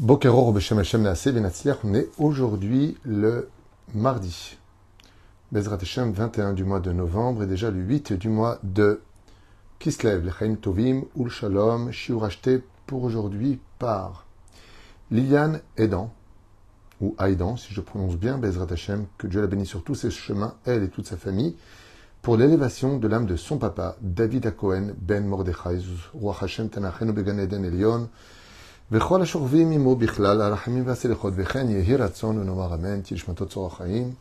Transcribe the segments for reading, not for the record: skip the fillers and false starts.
Boker Or Beshem Hashem Naaseh Ben Hatzliach, on est aujourd'hui le mardi. Bezrat Hashem, 21 du mois de novembre et déjà le 8 du mois de Kislev, Lechaim Tovim, Ul Shalom, Shiur acheté pour aujourd'hui par Liliane Aidan, ou Aidan, si je prononce bien, Bezrat Hashem, que Dieu la bénisse sur tous ses chemins, elle et toute sa famille, pour l'élévation de l'âme de son papa, David Cohen Ben Mordechai, Ruach Hashem Tanachenu Began Eden Elion, וכל השוכבים עמו בכלל, הרחמים והסליחות, וכן יהי רצון ונאמר אמן, תהי נשמתו צרור החיים.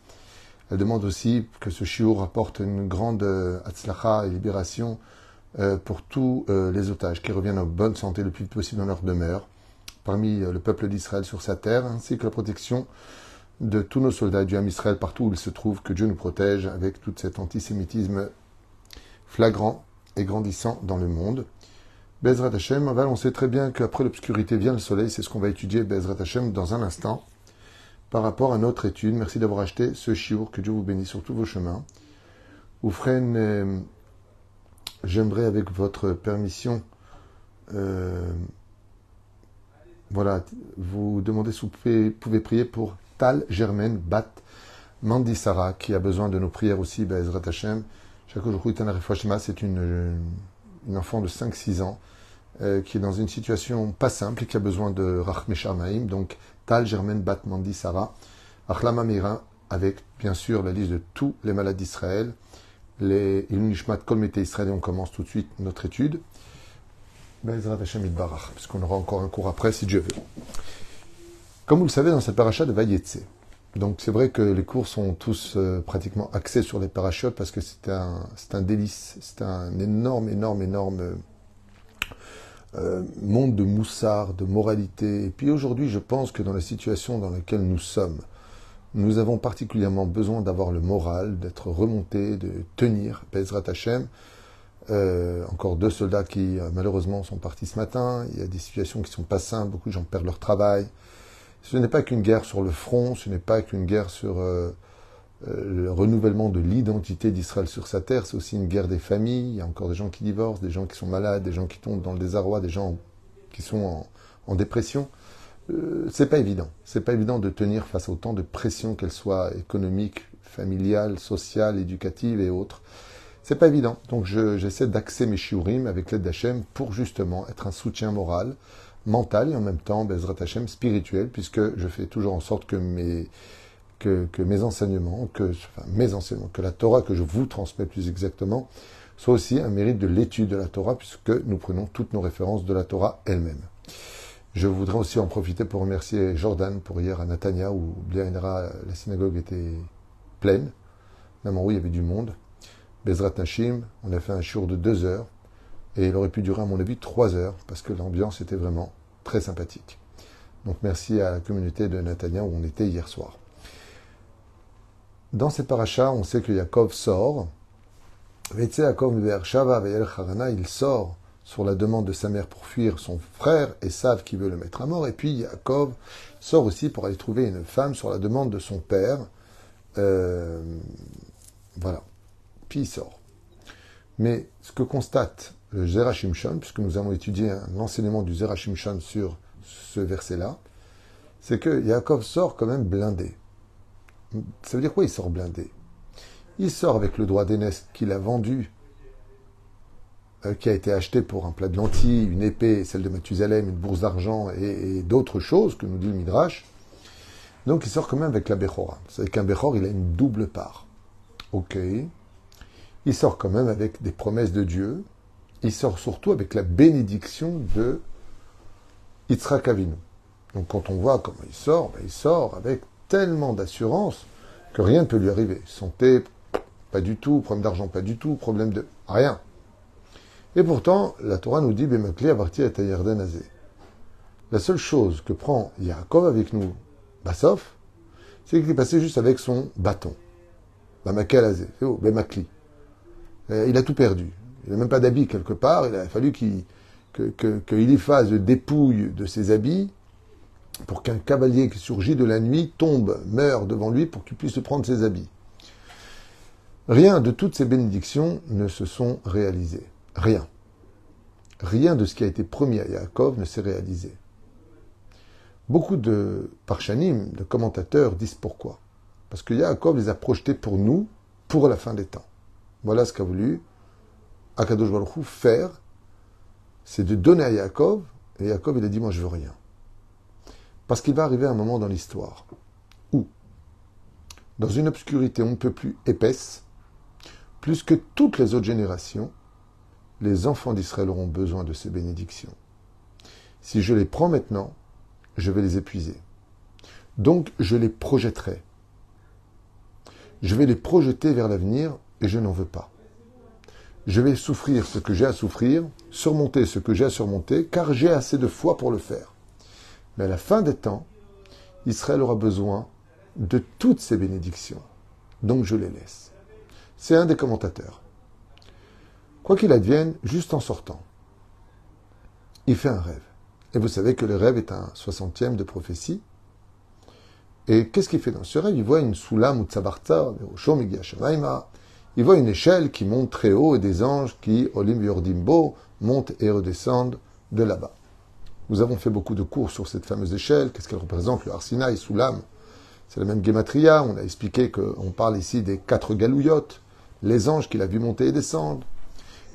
Elle demande aussi que ce shiur apporte une grande hatzlacha et libération pour tous les otages qui reviennent en bonne santé le plus vite possible dans leur demeure, parmi le peuple d'Israël sur sa terre, ainsi que la protection de tous nos soldats du Ham Israël partout où ils se trouvent, que Dieu nous protège avec tout cet antisémitisme flagrant et grandissant dans le monde. Bezrat Hashem, on sait très bien qu'après l'obscurité vient le soleil, c'est ce qu'on va étudier, Bezrat Hashem, dans un instant, par rapport à notre étude. Merci d'avoir acheté ce shiur, que Dieu vous bénisse sur tous vos chemins. Oufren, j'aimerais avec votre permission, vous demander si vous pouvez prier pour Tal Germaine Bat Mandisara, qui a besoin de nos prières aussi, Bezrat Hashem. Chaque jour, c'est une enfant de 5-6 ans, qui est dans une situation pas simple et qui a besoin de Rachmé Shamaim, donc Tal Germaine Bat Mandi Sarah, Achlama Mira, avec bien sûr la liste de tous les malades d'Israël, les Ilunishmat Kol Mete Israël, et on commence tout de suite notre étude. Bezrat Hashem Yitbarach, puisqu'on aura encore un cours après si Dieu veut. Comme vous le savez, dans cette paracha de Vayetse, donc c'est vrai que les cours sont tous pratiquement axés sur les parachutes parce que c'est un délice, c'est un énorme monde de moussard, de moralité. Et puis aujourd'hui, je pense que dans la situation dans laquelle nous sommes, nous avons particulièrement besoin d'avoir le moral, d'être remonté, de tenir, Bezrat Hashem. Encore 2 soldats qui malheureusement sont partis ce matin. Il y a des situations qui ne sont pas simples, beaucoup de gens perdent leur travail. Ce n'est pas qu'une guerre sur le front, ce n'est pas qu'une guerre sur le renouvellement de l'identité d'Israël sur sa terre, c'est aussi une guerre des familles. Il y a encore des gens qui divorcent, des gens qui sont malades, des gens qui tombent dans le désarroi, des gens qui sont en dépression. C'est pas évident. C'est pas évident de tenir face à autant de pression, qu'elle soit économique, familiale, sociale, éducative et autres. C'est pas évident. Donc j'essaie d'axer mes shiurim avec l'aide d'Hachem pour justement être un soutien moral, mental et en même temps, Bezrat Hashem, spirituel, puisque je fais toujours en sorte que mes enseignements, que la Torah que je vous transmets plus exactement, soit aussi un mérite de l'étude de la Torah, puisque nous prenons toutes nos références de la Torah elle-même. Je voudrais aussi en profiter pour remercier Jordan pour hier à Natania, où la synagogue était pleine, même en haut il y avait du monde. Bezrat Nashim, on a fait un shiur de 2 heures, et il aurait pu durer à mon avis 3 heures, parce que l'ambiance était vraiment très sympathique. Donc merci à la communauté de Natania où on était hier soir. Dans cette paracha, on sait que Yaakov sort. Il sort sur la demande de sa mère pour fuir son frère Esav qui veut le mettre à mort. Et puis Yaakov sort aussi pour aller trouver une femme sur la demande de son père. Voilà. Puis il sort. Mais ce que constate le Zera Shimshon, puisque nous avons étudié l'enseignement du Zera Shimshon sur ce verset-là, c'est que Yaakov sort quand même blindé. Ça veut dire quoi, il sort blindé? Il sort avec le droit d'aînesse qu'il a vendu, qui a été acheté pour un plat de lentilles, une épée, celle de Mathusalem, une bourse d'argent et d'autres choses que nous dit le Midrash. Donc il sort quand même avec la Bechora. C'est qu'un Bechor, il a une double part. Ok. Il sort quand même avec des promesses de Dieu. Il sort surtout avec la bénédiction de Yitzhak Avinu. Donc quand on voit comment il sort avec tellement d'assurance que rien ne peut lui arriver. Santé, pas du tout. Problème d'argent, pas du tout. Problème de... rien. Et pourtant, la Torah nous dit, Bemakli avarti et Yarden azé. La seule chose que prend Yaakov avec nous, Bassof, c'est qu'il est passé juste avec son bâton. Bamakel azé. C'est où? Bemakli. Il a tout perdu. Il n'a même pas d'habits quelque part. Il a fallu qu'il y fasse le dépouille de ses habits pour qu'un cavalier qui surgit de la nuit tombe, meurt devant lui pour qu'il puisse prendre ses habits. Rien de toutes ces bénédictions ne se sont réalisées. Rien. Rien de ce qui a été promis à Yaakov ne s'est réalisé. Beaucoup de parshanim, de commentateurs, disent pourquoi. Parce que Yaakov les a projetés pour nous, pour la fin des temps. Voilà ce qu'a voulu Akadosh Baruch Hu faire, c'est de donner à Yaakov, et Yaakov il a dit, moi je veux rien. Parce qu'il va arriver un moment dans l'histoire où, dans une obscurité on ne peut plus épaisse, plus que toutes les autres générations, les enfants d'Israël auront besoin de ces bénédictions. Si je les prends maintenant, je vais les épuiser. Donc je les projetterai. Je vais les projeter vers l'avenir et je n'en veux pas. Je vais souffrir ce que j'ai à souffrir, surmonter ce que j'ai à surmonter, car j'ai assez de foi pour le faire. Mais à la fin des temps, Israël aura besoin de toutes ces bénédictions. Donc je les laisse. C'est un des commentateurs. Quoi qu'il advienne, juste en sortant, il fait un rêve. Et vous savez que le rêve est un 60e de prophétie. Et qu'est-ce qu'il fait dans ce rêve? Il voit une soulam ou tsabarta, il voit une échelle qui monte très haut et des anges qui, olim yordimbo, montent et redescendent de là-bas. Nous avons fait beaucoup de cours sur cette fameuse échelle. Qu'est-ce qu'elle représente? Le Arsinaï, soulam. C'est la même Gematria. On a expliqué qu'on parle ici des 4 galouillottes, les anges qu'il a vu monter et descendre,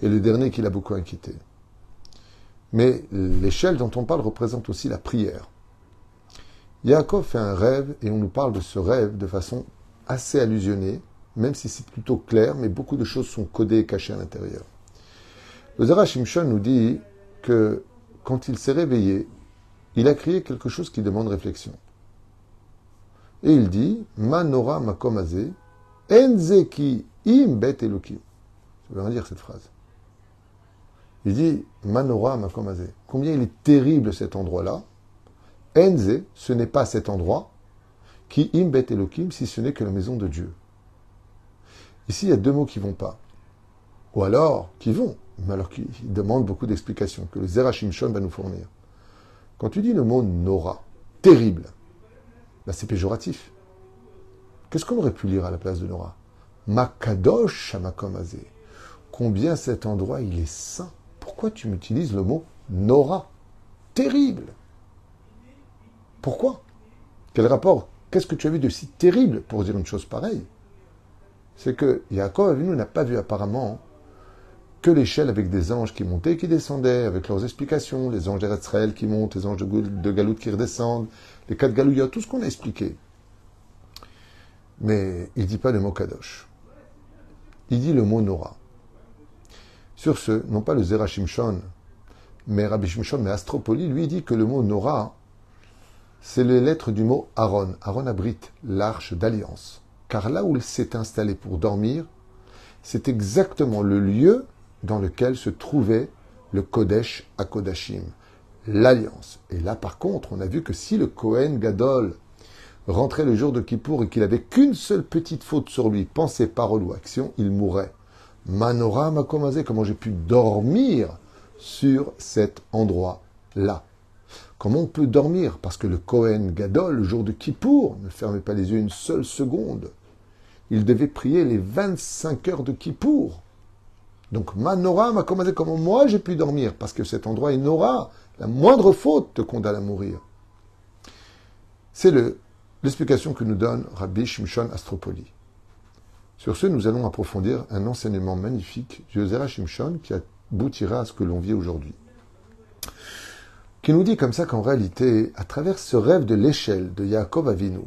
et le dernier qui l'a beaucoup inquiété. Mais l'échelle dont on parle représente aussi la prière. Yaakov fait un rêve et on nous parle de ce rêve de façon assez allusionnée, même si c'est plutôt clair, mais beaucoup de choses sont codées et cachées à l'intérieur. Le Zera Shimshon nous dit que quand il s'est réveillé, il a crié quelque chose qui demande réflexion. Et il dit Manora makom hazeh, enze ki im bet elokim. Ça veut rien dire cette phrase. Il dit Manora makom hazeh. Combien il est terrible cet endroit-là. Enze, ce n'est pas cet endroit qui im bet elokim, si ce n'est que la maison de Dieu. Ici, il y a deux mots qui ne vont pas. Ou alors, qui vont, mais alors qui demandent beaucoup d'explications, que le Zera Shimshon va nous fournir. Quand tu dis le mot Nora, terrible, là c'est péjoratif. Qu'est-ce qu'on aurait pu lire à la place de Nora? Makadosh Hamakom Hazeh. Combien cet endroit il est saint. Pourquoi tu m'utilises le mot Nora? Terrible. Pourquoi? Quel rapport? Qu'est-ce que tu as vu de si terrible pour dire une chose pareille? C'est que Yaakov Avinu n'a pas vu apparemment que l'échelle avec des anges qui montaient et qui descendaient, avec leurs explications, les anges d'Eretzraël qui montent, les anges de Galout qui redescendent, les 4 Galouillots, tout ce qu'on a expliqué. Mais il ne dit pas le mot Kadosh. Il dit le mot Nora. Sur ce, non pas le Zera Shimshon, mais Rabbi Shimshon, mais Astropoli, lui dit que le mot Nora, c'est les lettres du mot Aaron. Aaron abrite l'arche d'alliance. Car là où il s'est installé pour dormir, c'est exactement le lieu dans lequel se trouvait le Kodesh HaKodashim, l'alliance. Et là, par contre, on a vu que si le Kohen Gadol rentrait le jour de Kippour et qu'il n'avait qu'une seule petite faute sur lui, pensée, parole ou action, il mourrait. Manora makom hazeh, comment j'ai pu dormir sur cet endroit-là? Comment on peut dormir? Parce que le Kohen Gadol, le jour de Kippour, ne fermez pas les yeux une seule seconde. Il devait prier les 25 heures de Kippour. Donc, Manora makom hazeh, comment moi j'ai pu dormir? Parce que cet endroit est Nora. La moindre faute te condamne à mourir. C'est l'explication que nous donne Rabbi Shimshon Astropoli. Sur ce, nous allons approfondir un enseignement magnifique du Zera Shimshon qui aboutira à ce que l'on vit aujourd'hui. Qui nous dit comme ça qu'en réalité, à travers ce rêve de l'échelle de Yaakov Avinu,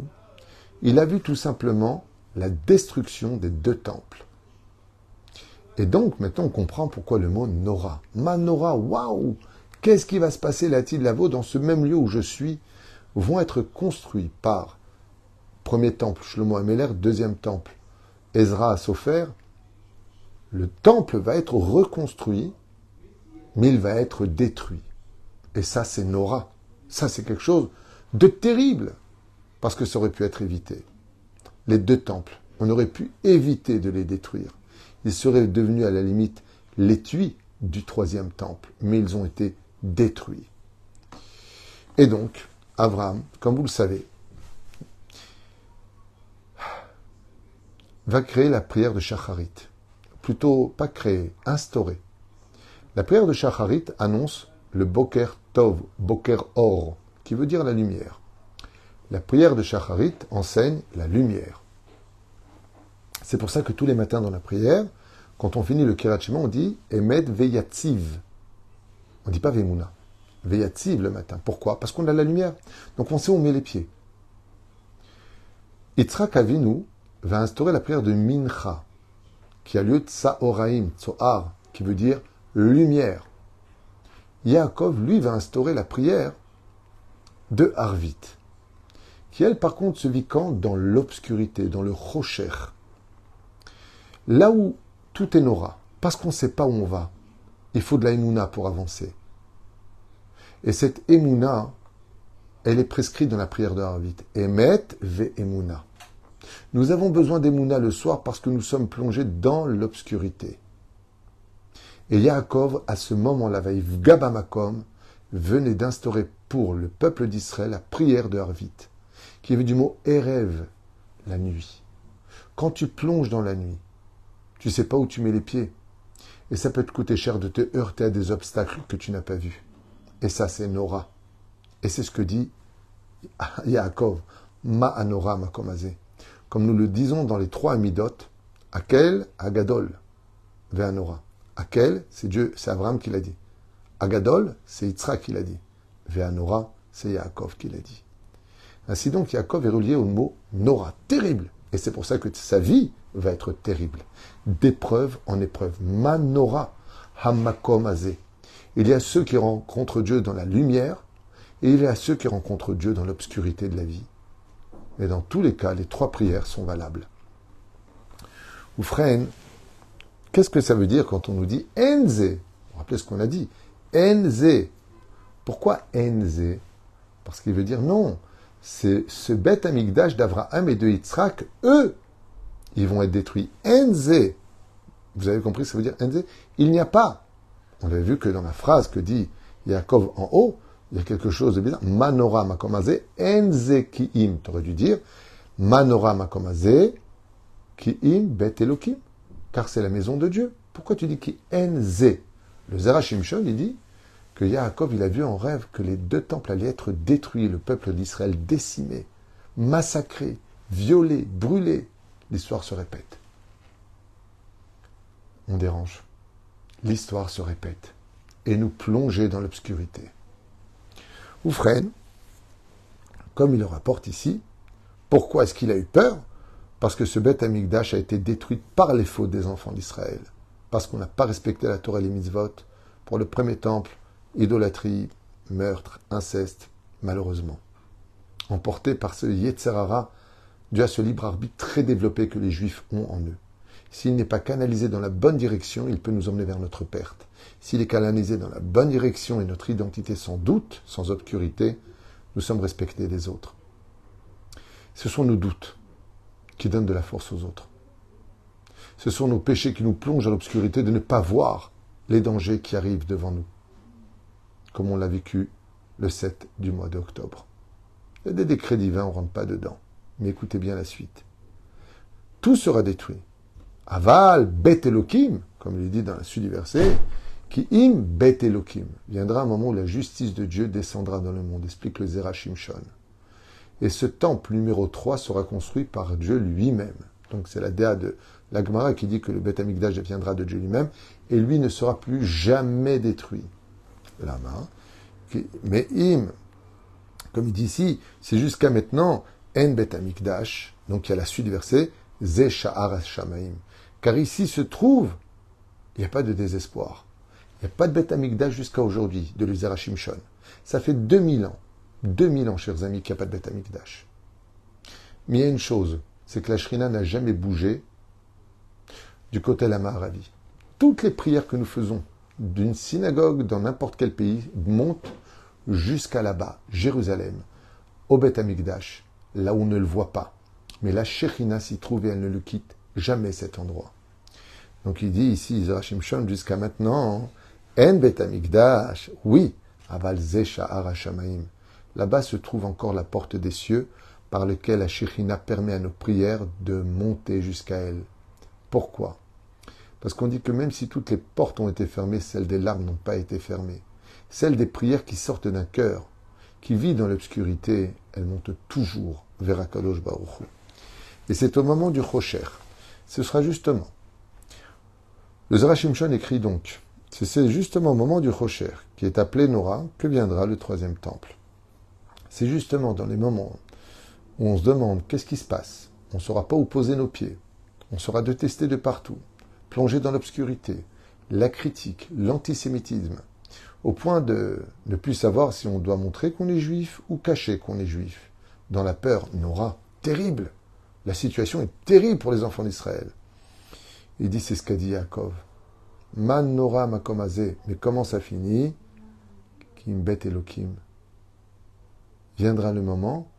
il a vu tout simplement la destruction des 2 temples. Et donc, maintenant, on comprend pourquoi le mot Nora. Ma Nora, waouh! Qu'est-ce qui va se passer, là-t-il, là-bas, dans ce même lieu où je suis, vont être construits par premier temple, Shlomo Améler, deuxième temple, Ezra à Sopher. Le temple va être reconstruit, mais il va être détruit. Et ça, c'est Nora. Ça, c'est quelque chose de terrible, parce que ça aurait pu être évité. Les 2 temples, on aurait pu éviter de les détruire. Ils seraient devenus à la limite l'étui du 3e temple, mais ils ont été détruits. Et donc, Abraham, comme vous le savez, va créer la prière de Shacharit. Plutôt, pas créer, instaurer. La prière de Shacharit annonce le Boker Tov, Boker Or, qui veut dire la lumière. La prière de Shacharit enseigne la lumière. C'est pour ça que tous les matins dans la prière, quand on finit le Kirat Shema, on dit Emet Veyatziv. On ne dit pas Vemuna. Veyatziv le matin. Pourquoi? Parce qu'on a la lumière. Donc on sait où on met les pieds. Yitzhak Avinu va instaurer la prière de Mincha, qui a lieu Tsaoraim, Tsoar, qui veut dire lumière. Yaakov, lui, va instaurer la prière de Harvit, qui, elle, par contre, se vit quand? Dans l'obscurité, dans le Rocher. Là où tout est Nora, parce qu'on ne sait pas où on va, il faut de la Emouna pour avancer. Et cette Emouna, elle est prescrite dans la prière de Harvit. Emet ve Emouna. Nous avons besoin d'Emouna le soir parce que nous sommes plongés dans l'obscurité. Et Yaakov, à ce moment-là, Gabamakom, venait d'instaurer pour le peuple d'Israël la prière de Harvit, qui veut du mot Erev, la nuit. Quand tu plonges dans la nuit, tu ne sais pas où tu mets les pieds. Et ça peut te coûter cher de te heurter à des obstacles que tu n'as pas vus. Et ça, c'est Nora. Et c'est ce que dit Yaakov, Ma'anora Makomazé. Comme nous le disons dans les 3 Amidot, Akel, Agadol, Ve'anora. Akel, c'est Dieu, c'est Abraham qui l'a dit. Agadol, c'est Yitzhak qui l'a dit. Ve'anora, c'est Yaakov qui l'a dit. Ainsi donc, Yaakov est relié au mot Nora, terrible. Et c'est pour ça que sa vie va être terrible. D'épreuve en épreuve. Manora, Hamakom Azé. Il y a ceux qui rencontrent Dieu dans la lumière, et il y a ceux qui rencontrent Dieu dans l'obscurité de la vie. Mais dans tous les cas, les 3 prières sont valables. Oufren, qu'est-ce que ça veut dire quand on nous dit Enze? Vous vous rappelez ce qu'on a dit? Enze. Pourquoi Enze? Parce qu'il veut dire non. C'est ce Beth Amikdash d'Avraham et de Yitzhak, eux, ils vont être détruits. Enze. Vous avez compris ce que ça veut dire Enze? Il n'y a pas. On avait vu que dans la phrase que dit Yaakov en haut, il y a quelque chose de bizarre. Manora makomazé, enze ki'im. Tu aurais dû dire Manora makomazé, ki'im bet Elokim. Car c'est la maison de Dieu. Pourquoi tu dis ki enze? Le Zera Shimshon, il dit que Yaakov, il a vu en rêve que les 2 temples allaient être détruits, le peuple d'Israël décimé, massacré, violé, brûlé. L'histoire se répète. On dérange. L'histoire se répète. Et nous plonger dans l'obscurité. Oufren, comme il le rapporte ici, pourquoi est-ce qu'il a eu peur? Parce que ce Beth Amikdash a été détruit par les fautes des enfants d'Israël. Parce qu'on n'a pas respecté la Torah et les mitzvot. Pour le premier temple, idolâtrie, meurtre, inceste, malheureusement. Emporté par ce Yetzer Hara, Dieu a ce libre arbitre très développé que les Juifs ont en eux. S'il n'est pas canalisé dans la bonne direction, il peut nous emmener vers notre perte. S'il est canalisé dans la bonne direction et notre identité sans doute, sans obscurité, nous sommes respectés des autres. Ce sont nos doutes qui donnent de la force aux autres. Ce sont nos péchés qui nous plongent dans l'obscurité de ne pas voir les dangers qui arrivent devant nous, comme on l'a vécu le 7 du mois d'octobre. Il y a des décrets divins, on ne rentre pas dedans. Mais écoutez bien la suite. Tout sera détruit. Aval, bet Elokim, comme il dit dans la suite du verset, qui im bet Elokim. Viendra un moment où la justice de Dieu descendra dans le monde, explique le Zera Shimshon. Et ce temple numéro 3 sera construit par Dieu lui-même. Donc c'est la déa de la Gemara qui dit que le Beth Amikdash viendra de Dieu lui-même, et lui ne sera plus jamais détruit. La main. Mais im, comme il dit ici, c'est jusqu'à maintenant, en Beth Amikdash, donc il y a la suite du verset, Ze Sha'ar Shamaim. Car ici se trouve, il n'y a pas de désespoir. Il n'y a pas de Beth Amikdash jusqu'à aujourd'hui, de l'Zera Shimshon. Ça fait 2000 ans, chers amis, qu'il n'y a pas de Beth Amikdash. Mais il y a une chose, c'est que la Shrina n'a jamais bougé du côté de la Maharavi. Toutes les prières que nous faisons d'une synagogue dans n'importe quel pays montent jusqu'à là-bas, Jérusalem, au Beth Amikdash, là où on ne le voit pas. Mais la Shekhinah s'y trouve et elle ne le quitte jamais cet endroit. Donc il dit ici, Zera Shimshon, jusqu'à maintenant, En Bet Amikdash, oui, Aval Ze Sha'ar HaShamayim. Là-bas se trouve encore la porte des cieux, par laquelle la Shekhinah permet à nos prières de monter jusqu'à elle. Pourquoi? Parce qu'on dit que même si toutes les portes ont été fermées, celles des larmes n'ont pas été fermées. Celles des prières qui sortent d'un cœur, qui vit dans l'obscurité, elle monte toujours vers Akadosh Baruch Hu. Et c'est au moment du Rocher. Ce sera justement. Le Zera Shimshon écrit donc, c'est justement au moment du Rocher, qui est appelé Nora, que viendra le troisième temple. C'est justement dans les moments où on se demande qu'est-ce qui se passe. On ne saura pas où poser nos pieds. On sera détesté de partout, plongé dans l'obscurité, la critique, l'antisémitisme, au point de ne plus savoir si on doit montrer qu'on est juif ou cacher qu'on est juif. Dans la peur, Nora, terrible. La situation est terrible pour les enfants d'Israël. Il dit, c'est ce qu'a dit Yaakov. Man Nora makomazé. Mais comment ça finit? Kim bet Elohim. Viendra le moment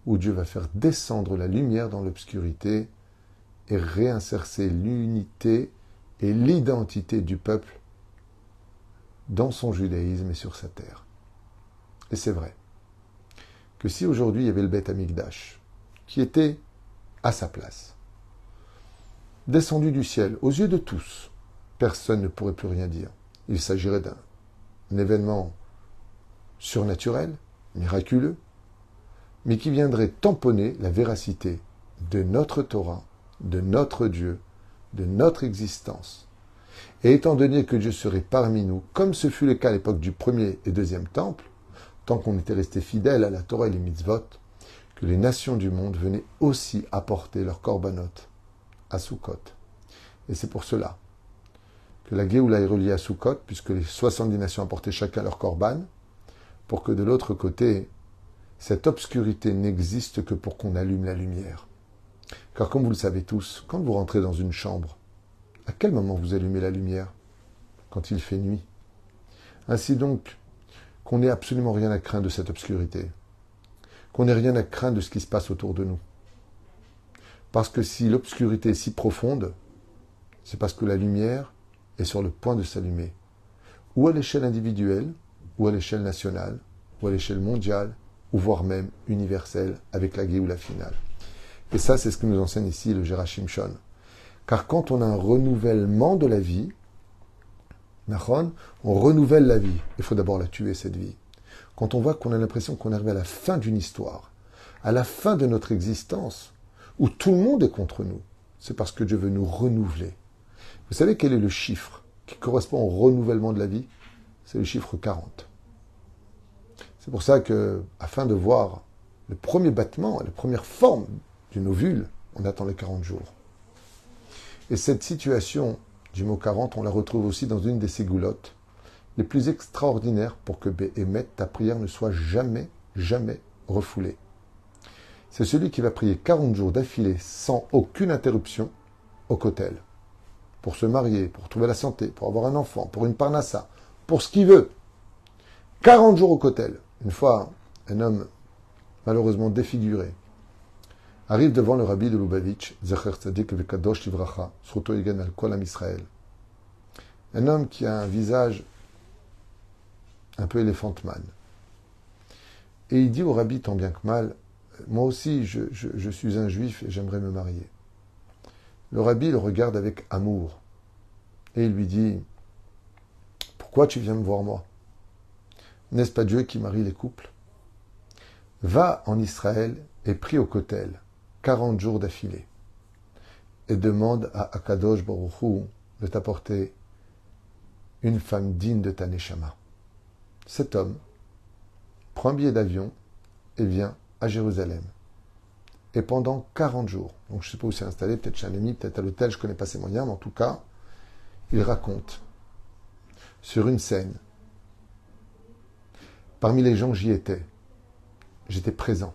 où Dieu va faire descendre la lumière dans l'obscurité et réinsérer l'unité et l'identité du peuple dans son judaïsme et sur sa terre. Et c'est vrai que si aujourd'hui il y avait le Beth Amikdash, qui était à sa place, descendu du ciel, aux yeux de tous, personne ne pourrait plus rien dire. Il s'agirait d'un événement surnaturel, miraculeux, mais qui viendrait tamponner la véracité de notre Torah, de notre Dieu, de notre existence. Et étant donné que Dieu serait parmi nous, comme ce fut le cas à l'époque du premier et deuxième temple, tant qu'on était resté fidèle à la Torah et les mitzvot, que les nations du monde venaient aussi apporter leur korbanot à Sukkot. Et c'est pour cela que la Géoula est reliée à Sukkot, puisque les 70 nations apportaient chacun leur korban, pour que de l'autre côté, cette obscurité n'existe que pour qu'on allume la lumière. Car comme vous le savez tous, quand vous rentrez dans une chambre, à quel moment vous allumez la lumière? Quand il fait nuit. Ainsi donc, qu'on n'ait absolument rien à craindre de cette obscurité. Qu'on n'ait rien à craindre de ce qui se passe autour de nous. Parce que si l'obscurité est si profonde, c'est parce que la lumière est sur le point de s'allumer. Ou à l'échelle individuelle, ou à l'échelle nationale, ou à l'échelle mondiale, ou voire même universelle, avec la Géoula finale. Et ça, c'est ce que nous enseigne ici le Zera Shimshon. Car quand on a un renouvellement de la vie, on renouvelle la vie. Il faut d'abord la tuer, cette vie. Quand on voit qu'on a l'impression qu'on arrive à la fin d'une histoire, à la fin de notre existence, où tout le monde est contre nous, c'est parce que Dieu veut nous renouveler. Vous savez quel est le chiffre qui correspond au renouvellement de la vie? C'est le chiffre 40. C'est pour ça que, afin de voir le premier battement, la première forme d'une ovule, on attend les 40 jours. Et cette situation du mot 40, on la retrouve aussi dans une des ségoulottes les plus extraordinaires pour que Béhémet, ta prière ne soit jamais, jamais refoulée. C'est celui qui va prier 40 jours d'affilée sans aucune interruption au kotel. Pour se marier, pour trouver la santé, pour avoir un enfant, pour une parnassa, pour ce qu'il veut. 40 jours au kotel. Une fois, un homme malheureusement défiguré arrive devant le rabbi de Lubavitch, Zecher Tzadik Vekadosh Livracha, Sruto Yigan al Kol Am Israël. Un homme qui a un visage un peu éléphantman. Et il dit au rabbi tant bien que mal, moi aussi je suis un juif et j'aimerais me marier. Le rabbi le regarde avec amour et il lui dit, pourquoi tu viens me voir moi? N'est-ce pas Dieu qui marie les couples? Va en Israël et prie au kotel 40 jours d'affilée et demande à Akadosh Baruch Hu de t'apporter une femme digne de ta neshama. Cet homme prend un billet d'avion et vient à Jérusalem. Et pendant 40 jours, donc je ne sais pas où c'est installé, peut-être chez un ami, peut-être à l'hôtel, je ne connais pas ses moyens, mais en tout cas, il raconte sur une scène, parmi les gens j'y étais, j'étais présent,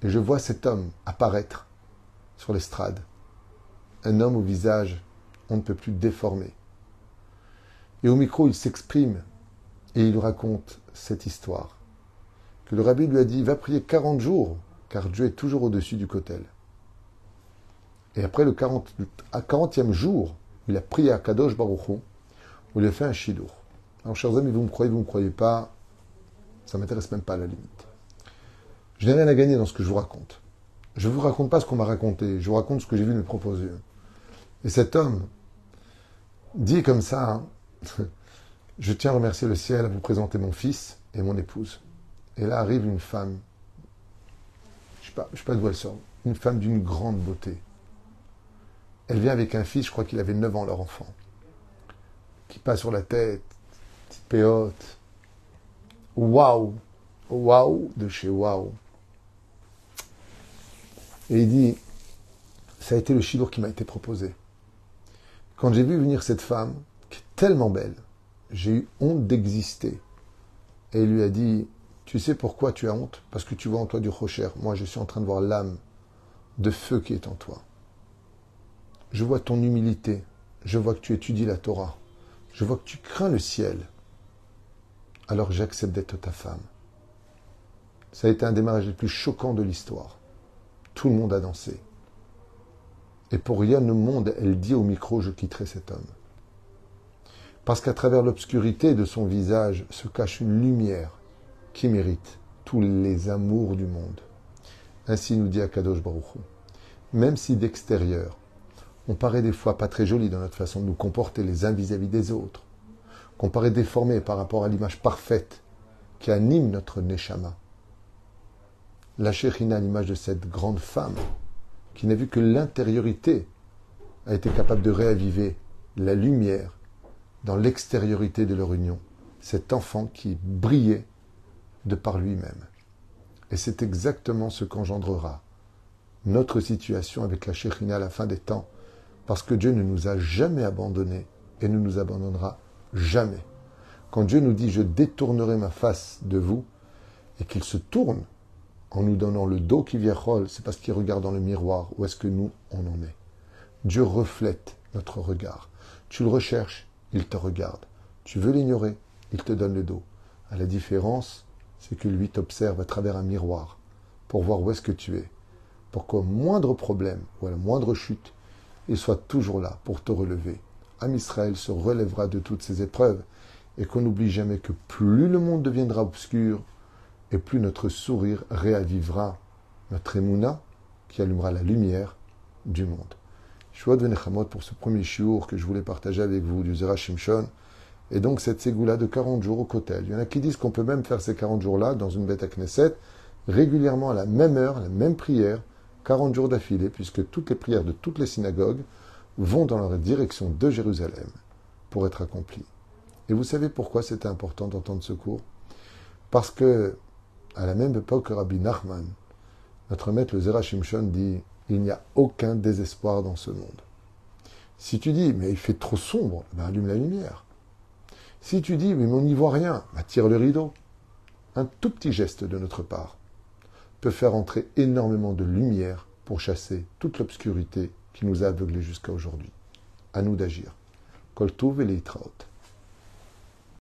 et je vois cet homme apparaître sur l'estrade, un homme au visage, on ne peut plus déformé. Et au micro, il s'exprime et il raconte cette histoire. Que le rabbi lui a dit, va prier 40 jours, car Dieu est toujours au-dessus du kotel. Et après le 40e jour, il a prié à Kadosh Baruch Hu, où il a fait un shidour. Alors, chers amis, vous me croyez pas, ça ne m'intéresse même pas à la limite. Je n'ai rien à gagner dans ce que je vous raconte. Je ne vous raconte pas ce qu'on m'a raconté, je vous raconte ce que j'ai vu me proposer. Et cet homme dit comme ça, je tiens à remercier le ciel à vous présenter mon fils et mon épouse. Et là arrive une femme, je sais pas d'où elle sort, une femme d'une grande beauté. Elle vient avec un fils, je crois qu'il avait 9 ans, leur enfant, qui passe sur la tête, petite péote. Waouh! Waouh de chez waouh. Et il dit, ça a été le chidour qui m'a été proposé. Quand j'ai vu venir cette femme, qui est tellement belle, j'ai eu honte d'exister. Et il lui a dit, tu sais pourquoi tu as honte? Parce que tu vois en toi du rocher. Moi, je suis en train de voir l'âme de feu qui est en toi. Je vois ton humilité. Je vois que tu étudies la Torah. Je vois que tu crains le ciel. Alors j'accepte d'être ta femme. Ça a été un des mariages les plus choquants de l'histoire. Tout le monde a dansé. Et pour rien au monde, elle dit au micro, je quitterai cet homme. Parce qu'à travers l'obscurité de son visage se cache une lumière qui mérite tous les amours du monde. Ainsi nous dit Akadosh Baruch Hu. Même si d'extérieur, on paraît des fois pas très joli dans notre façon de nous comporter les uns vis-à-vis des autres, qu'on paraît déformé par rapport à l'image parfaite qui anime notre Neshama, la Shekhinah à l'image de cette grande femme qui n'a vu que l'intériorité a été capable de réaviver la lumière dans l'extériorité de leur union. Cet enfant qui brillait de par lui-même. Et c'est exactement ce qu'engendrera notre situation avec la Shekhinah à la fin des temps, parce que Dieu ne nous a jamais abandonnés et ne nous abandonnera jamais. Quand Dieu nous dit « je détournerai ma face de vous » et qu'il se tourne en nous donnant le dos qui vient rôle, c'est parce qu'il regarde dans le miroir où est-ce que nous, on en est. Dieu reflète notre regard. Tu le recherches, il te regarde. Tu veux l'ignorer, il te donne le dos. À la différence, c'est que lui t'observe à travers un miroir pour voir où est-ce que tu es. Pour qu'au moindre problème ou à la moindre chute, il soit toujours là pour te relever. Am Israël se relèvera de toutes ces épreuves et qu'on n'oublie jamais que plus le monde deviendra obscur et plus notre sourire réavivera notre émouna qui allumera la lumière du monde. Shuot Venechamot pour ce premier shiur que je voulais partager avec vous du Zera Shimshon. Et donc cette ségoula de 40 jours au Kotel. Il y en a qui disent qu'on peut même faire ces 40 jours-là dans une Beth Knesset, régulièrement à la même heure, la même prière, 40 jours d'affilée, puisque toutes les prières de toutes les synagogues vont dans la direction de Jérusalem pour être accomplies. Et vous savez pourquoi c'était important d'entendre ce cours? Parce que, à la même époque que Rabbi Nachman, notre maître le Zera Shimshon dit « il n'y a aucun désespoir dans ce monde ». Si tu dis « mais il fait trop sombre », ben allume la lumière. Si tu dis « mais on n'y voit rien », ben tire le rideau. Un tout petit geste de notre part peut faire entrer énormément de lumière pour chasser toute l'obscurité qui nous a aveuglés jusqu'à aujourd'hui. À nous d'agir. Kol Tov et Leitraot.